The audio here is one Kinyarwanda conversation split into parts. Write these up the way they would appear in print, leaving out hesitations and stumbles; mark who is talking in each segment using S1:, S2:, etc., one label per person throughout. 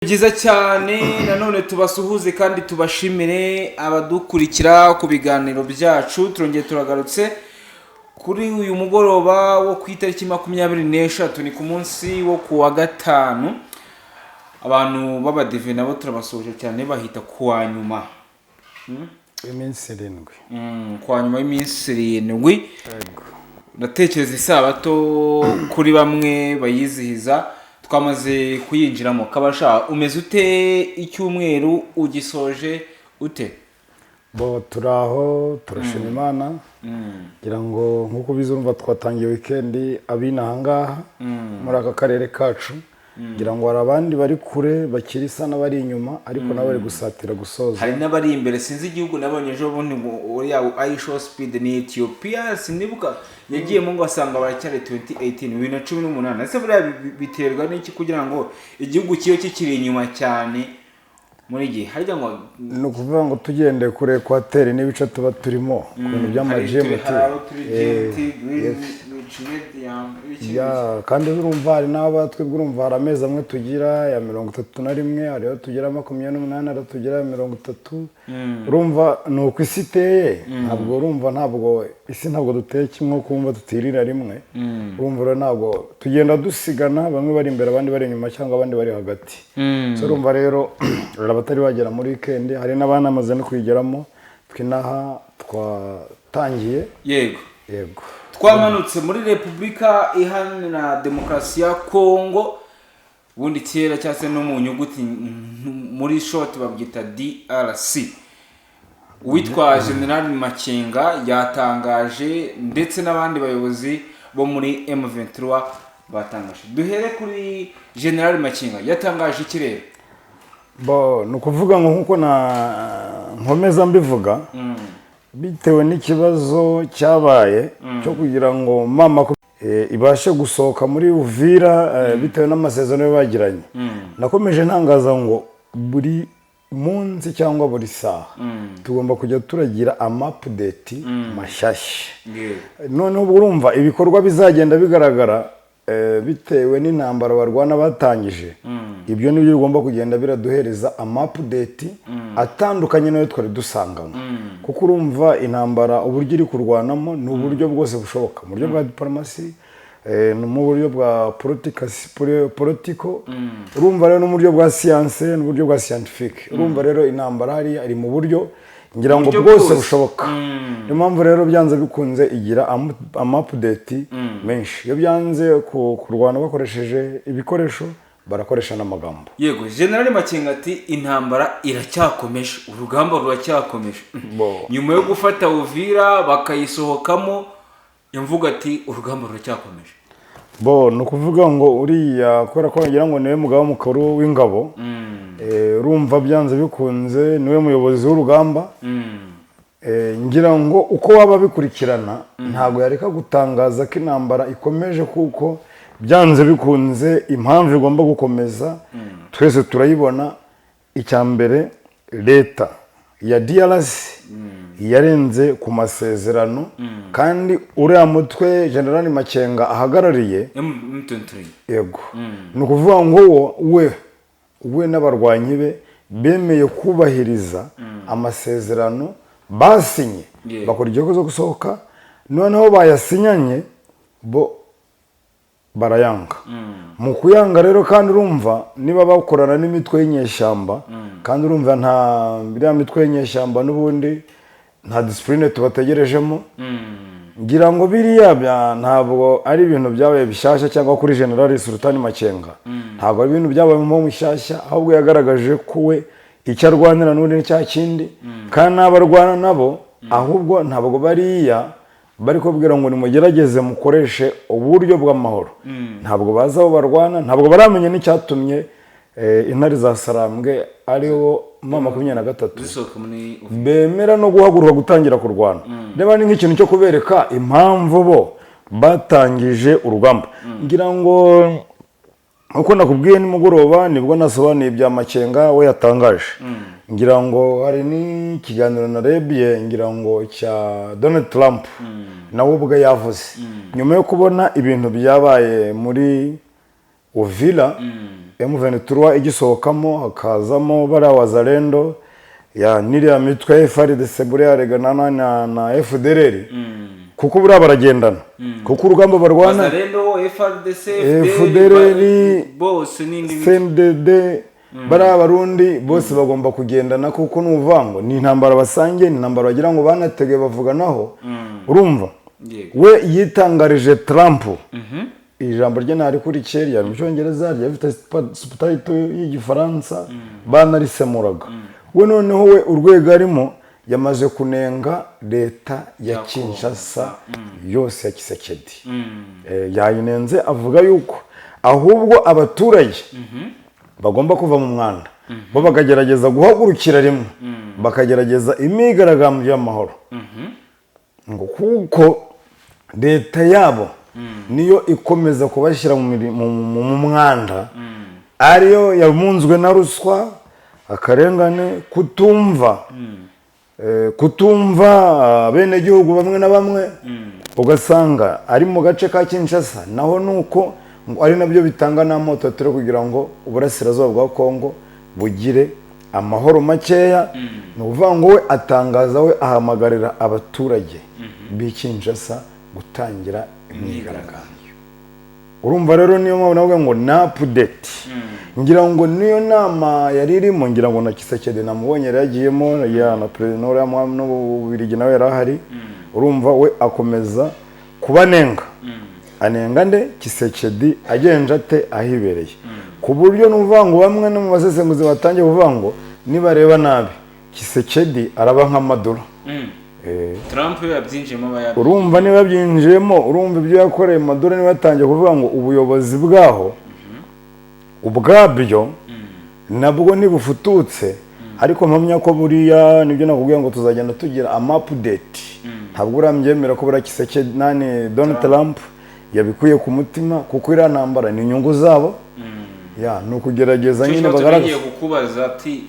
S1: Byiza cyane nanone tubasuhuze kandi tubashimire abadukurikira ku biganiro byacu. Turongeye turagarutse kuri uyu mugoroba wo ku itariki 23 ni ku munsi wo kuwa gatanu. Abantu b'abadive nabo turabasuhuje cyane bahita kuwa nyuma
S2: iminsi 7
S1: kuwa nyuma y'iminsi 7. Ndatekereza isabato kuri bamwe bayizihiza twamaze kuyinjiramo. Kabasha umeze ute icyumweru ugisoje ute?
S2: Bo turaho turashima Imana ngira ngo nkuko bizumva twatangiye weekend abina hangaha muri aka karere kacu ngira ngo arabandi bari kure bakiri sana bari inyuma ariko nabo bari gusatira gusoza.
S1: Hari n'abari imbere sinzi igihugu nabonye ejo bundi ngo yawo Aisho Speed ni Ethiopia sinibuka yagiye mu ngo asanga baracyari 2018 2018. Ese buriya biterwa n'iki kugira ngo igihugu kiyo kikiri inyuma cyane muri gihe harya ngo
S2: no kuvuga ngo tugende kure Equateur n'ibice tuba turimo ku bintu by'amajemeti ya kandi urumva hari n'abatwe urumva hari amezi amwe tugira ya 31 hariho tugira 28 hariho tugira 30 urumva no ku isi iteye ntabwo urumva ntabwo isi ntabwo duteye kimwe kumva tutirira rimwe urumva rero ntabwo tugenda dusigana bamwe bari imbere abandi bari inyuma cyangwa abandi bari hagati so urumva rero abatari bagera muri weekend hari n'abana amaze no kwigeramo twinaha twatangiye yego
S1: twamanutse muri Republika Iharanira Demokarasi ya Kongo ubundi kera cyase no mu nyuguti muri short babyita DRC. Witwa General Makenga yatangaje ndetse n'abandi bayobozi bo muri M23 batangaje. Duhere kuri General Makenga yatangaje ikirere.
S2: Bo nukuvuga ngo nkuko na nkomeza mbivuga bitewe n'ikibazo cyabaye cyo kugira ngo mama ibashe gusohoka muri Uvira bitewe n'amasezerano bagiranye. Nakomeje ntangaza ngo buri munsi cyangwa buri saha tugomba kujya turagira update mashyashya. Noneho urumva ibikorwa bizagenda bigaragara bitewe n'intambara barwana batangije ibyo nibyo bigomba kugenda biraduhereza update atandukanye nayo twari dusangamo kuko urumva intambara uburyo iri kurwanamo n'uburyo bwose bushoboka mu buryo bwa diplomasi mu buryo bwa political urumva rero mu buryo bwa science n'uburyo bwa scientific urumva rero intambara hari ari mu buryo ngira ngo bwose bushoboka. Niyo mpamvu rero byanze bikunze igira update menshi. Iyo byanze kurwana bakoresheje ibikoresho barakoresha n'amagambo.
S1: Yego General Makenga ati intambara iracyakomeje urugamba ruracyakomeje. Nyuma yo gufata Uvira bakayisohokamo yamvuga ati urugamba ruracyakomeje.
S2: Bo no kuvuga ngo uriya kora ko ngira ngo niwe mugabo mukuru w'ingabo urumva byanze bikunze niwe muyobozi w'urugamba ngira ngo uko waba bikurikirana ntago yareka gutangaza ko intambara ikomeje kuko byanze bikunze impamvu igomba gukomeza twese turayibona. Icyambere leta ya DRC yarenze ku masezerano kandi uriya mutwe General Makenga ahagarariye yego no kuvuga ngo we n'abarwanyi be bemeye kubahiriza amasezerano basinye bakora igihe cyo gusohoka noneho bayasinyanye bo barayanga mu kuyanga rero kandi urumva niba bakorana n'imitwe y'inyeshyamba kandi urumva nta biriya mitwe y'inyeshyamba n'ubundi nta discipline tubategerejemo ngira ngo biriya ntabwo ari ibintu byabaye bishyashya cyangwa kuri General Sultan Makenga ntabwo ari ibintu byabaye mu mushyashya ahubwo yagaragaje ko we icyo arwanira n'undi cya kindi kandi n'abarwana nabo ahubwo ntabwo bariya bari kubwira ngo nimugerageze mukoreshe uburyo bw'amahoro ntabwo baza aho barwana ntabwo baramenye n'icyatumye intare za Sarambwe ariho mama 23 bemera no guhaguruka gutangira kurwana. Reba ni nk'ikintu cyo kubereka impamvu bo batangije urugamba. Ngira ngo uko nakubwiye nimugoroba nibwo nasobanuye bya Makenga we yatangaje. Ngira ngo hari n'ikiganiro narebye ngira ngo cya Donald Trump nawe ubwe yavuze nyuma yo kubona ibintu byabaye muri Uvira M23 igisohokamo hakazamo bariya wazalendo ya niriya mitwe FARDC buriya regana na FDLR kuko buriya baragendana kuko urugamba barwana
S1: wazalendo FARDC
S2: FDLR
S1: bose n'indi
S2: CNDD bariya barundi bose bagomba kugendana kuko n'uvango ni intambara basangiye ni intambara bagira ngo banatege bavuganaho urumva we yitangarije Trump ijambo rye ntari kuri Kenya mu cyongereza ryafite subtitle y'igifaransa banarisemuraga we noneho we urwego arimo yamaze kunenga leta ya Kinshasa yose ya Kisekedi yayinenze avuga yuko ahubwo abaturage bagomba kuva mu mwanda bo bakagerageza guhagurukira rimwe bakagerageza imigaragambyo y'amahoro ngo kuko leta yabo niyo ikomeza kubashyira mu mwanda ariyo yamunzwe na ruswa akarengane kutumva bene gihugu bamwe na bamwe ugasanga ari mu gace ka Kinshasa naho nuko ari nabyo bitanga n'amototero kugira ngo uburasirazuba bwa Kongo bugire amahoro makeya no kuvuga ngo we atangaza we ahamagarira abaturage b'Kinshasa gutangira imyigaragambyo urumva rero niyo mpamvu navuga ngo na update ngira ngo niyo nama yari irimo ngira ngo na Kisekedi namubonye yagiyemo ya na president n'ububirigi nawe yarahari urumva we akomeza kubanenga anenga nde Kisekedi agenje ate ahibereye ku buryo n'uvuga ngo bamwe no mu basesenguzi batangiye kuvuga ngo nibareba nabi Kisekedi araba nka Maduro
S1: Trump yabyinjiyemo abayabye
S2: urumva niba byinjiyemo urumva ibyo yakoreye Maduro niba yatangiye kuvuga ngo ubuyobozi bwaho ubwabyo nabwo nibufututse ariko mpamya ko buriya nibyo nakubwiye ngo tuzagenda tugira update ntabwo urambyemera ko bura Kisekedi Donald Trump yabikuye ku mutima kuko ira ntambara ni inyungu zabo ya no kugerageza nyine bagaragaza
S1: kukubaza ati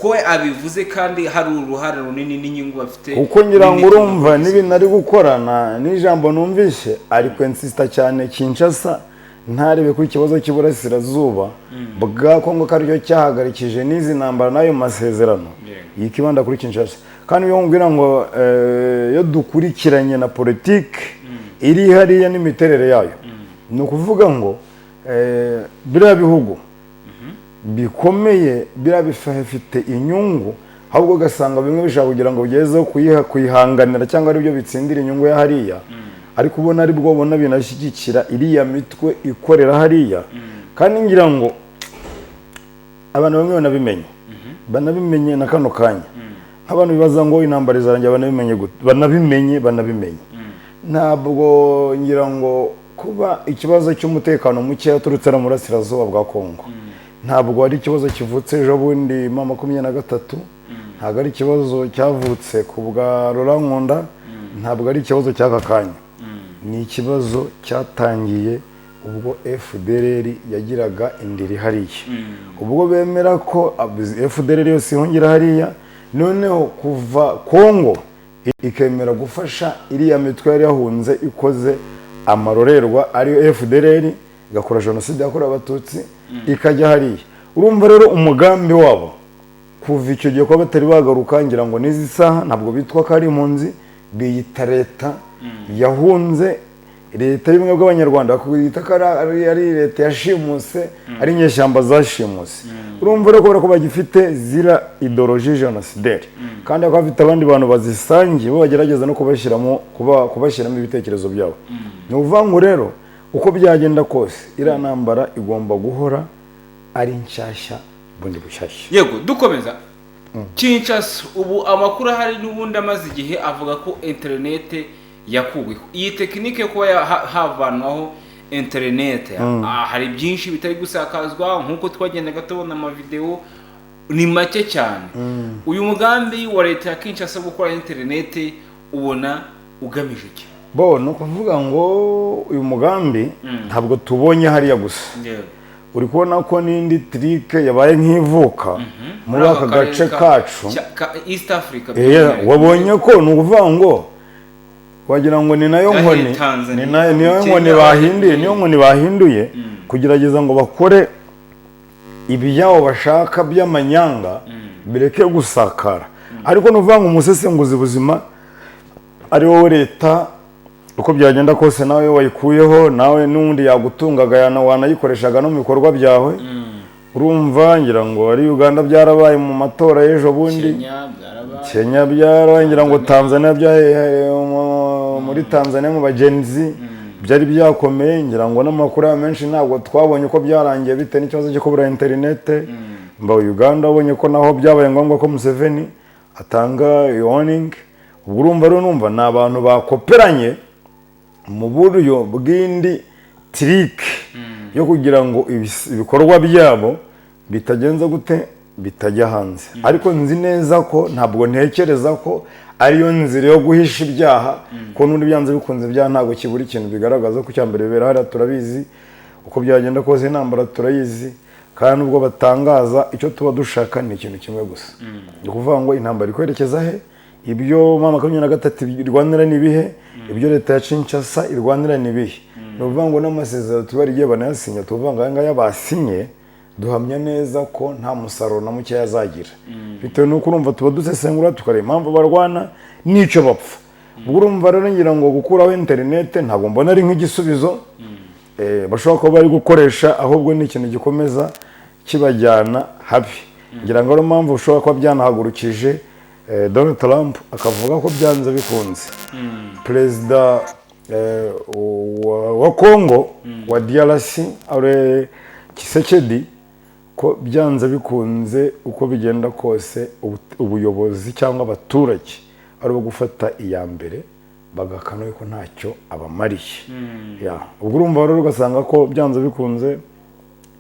S1: ko abivuze kandi hari uruhare runini n'inyungu bafite
S2: uko ngira ngo urumva n'ibintu ari gukorana n'ijambo numvishe ariko insista cyane Kinshasa ntarebe ku kibazo cy'uburasirazuba bwa Kongo karyo cyahagarikije n'izi ntambara nayo masezerano yikibanda kuri Kinshasa kandi yo ngira ngo yo dukurikiranye na politique iri hariya n'imiterere yayo ni ukuvuga ngo biriya bihugu bikomeye biriya bifite inyungu ahubwo ugasanga bimwe bishaka kugira ngo bigezeho kuyihanganira cyangwa ari byo bitsindira inyungu ya hariya ariko ubona ari bwo ubona binashyigikira iriya mitwe ikorera hariya kandi ngira ngo abantu bamwe banabimenye na kano kanya abantu bibaza ngo intambara izarangira banabimenye ntabwo ngira ngo kuba ikibazo cy'umutekano muke yaturutse mu burasirazuba bwa Kongo ntabwo ari ikibazo kivutse ejo bundi 23 ntabwo ari ikibazo cyavutse ku bwa Rurankunda ntabwo ari ikibazo cy'aka kanya ni ikibazo cyatangiye ubwo FDLR yagiraga indiri hariya ubwo bemera ko FDLR yose ihungira hariya noneho kuva Kongo ikemera gufasha iriya mitwe yari yahunze ikoze amarorerwa ariyo FDLR igakora jenoside yakorewe abatutsi ikajya hariya urumva rero umugambi wabo kuva icyo gihe ko batari bagaruka ngira ngo n'izi saha ntabwo bitwa ko ari impunzi biyita leta yahunze leta y'ubumwe bw'abanyarwanda bakubita ko ari leta yashimuse ari inyeshyamba zashimuse urumva rero ko bagifite zira ideologie génocidaire kandi ko bafite abandi bantu bazisangiye bo bagerageza no kubashyiramo ibitekerezo byabo ni uvuga ngo rero uko byagenda kose iriya ntambara igomba guhora ari nshyashya bundi bushyashya
S1: yego dukomeza Kinshasa ubu amakuru ahari n'ubundi amaze igihe avuga ko internet yakuweho iyi tekinike yo kuba havanwaho internet hari byinshi bitari gusakazwa nkuko twagendaga tubona amavideo ni make cyane uyu mugambi wa leta ya Kinshasa gukora internet ubona ugamije iki
S2: no kuvuga ngo uyu mugambi ntabwo tubonye hariya gusa uri kubona ko n'indi trike yabaye nk'ivuka muri aka gace kacu
S1: East Africa
S2: wabonye ko ni ukuvuga ngo wagira ngo ni nayo nkoni bahinduye kugerageza ngo bakore ibyabo bashaka by'amanyanga bireke gusakara. Ariko nuvuga ngo umusesenguzi buzima ari wowe leta uko byagenda kose nawe wayikuyeho, nawe n'undi yagutungaga wanayikoreshaga no mu bikorwa byawe. Urumva ngira ngo ari Uganda byarabaye mu matora y'ejo bundi, Kenya byarabaye, ngira ngo Tanzania muri Tanzania mu bagenzi byari byakomeye, ngira ngo n'amakuru menshi ntabwo twabonye ko byarangiye bite n'ikibazo cyo kubura internet. Mba Uganda abonye ko naho byabaye ngombwa ko Museveni atanga warning. Ubwo urumva rero numva ni abantu bakoperanye mu buryo bw'indi trick yo kugira ngo ibikorwa byabo bitagenza gute bitajya hanze. Ariko nzi neza ko ntabwo ntekereza ko ariyo nzira yo guhisha ibyaha, ko n'undi byanze bikunze byaha ntabwo kibura ikintu bigaragaza ko cyambere bera hariya turabizi, uko byagenda kose intambara turayizi, kandi ubwo batangaza icyo tuba dushaka ni ikintu kimwe gusa. Ni ukuvuga ngo intambara ikwerekeza he, ibyo mama 23 irwanira nibihe, ibyo leta ya Kinshasa irwanira nibihe. No vuga ngo n'amasezerano tubarigiye banayasinya, tuvuga ngo ngaya basinye duhamya neza ko nta musaruro na muke yazagira. Bitewe nuko urumva tuba dusesengura tukareba impamvu barwana n'icyo bapfa. Ubwo urumva rero ngira ngo gukuraho internet ntabwo mbona ari nk'igisubizo. Bashobora kuba bari gukoresha, ahubwo ni ikintu gikomeza kibajyana habi. Ngira ngo ari impamvu ushobora kuba byanahagurukije Donald Trump akavuga ko byanze bikunze perezida wa Congo wa DRC ari Tshisekedi ko byanze bikunze uko bigenda kose ubuyobozi cyangwa abaturage ari gufata iya mbere bagakana ko ntacyo abamariye. Ubwo urumva rero ugasanga ko byanze bikunze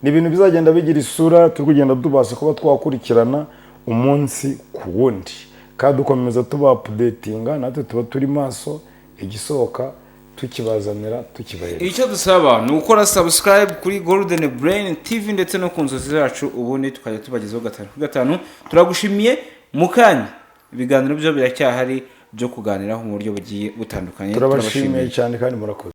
S2: ni ibintu bizagenda bigira isura, turi kugenda tubasha kuba twakurikirana umunsi ku wundi, kandi dukomeza tuba updatinga, natwe tuba turi maso igisohoka tukibazanira tukibahereza.
S1: Icyo dusaba ni ukora subscribe kuri Golden Brain TV ndetse no ku nzozi zacu, ubundi tukajya tubagezaho 5 turagushimiye mukanya. Ibiganiro byo biracyahari byo kuganiraho mu buryo bugiye butandukanye.
S2: Turabashimiye cyane kandi murakoze.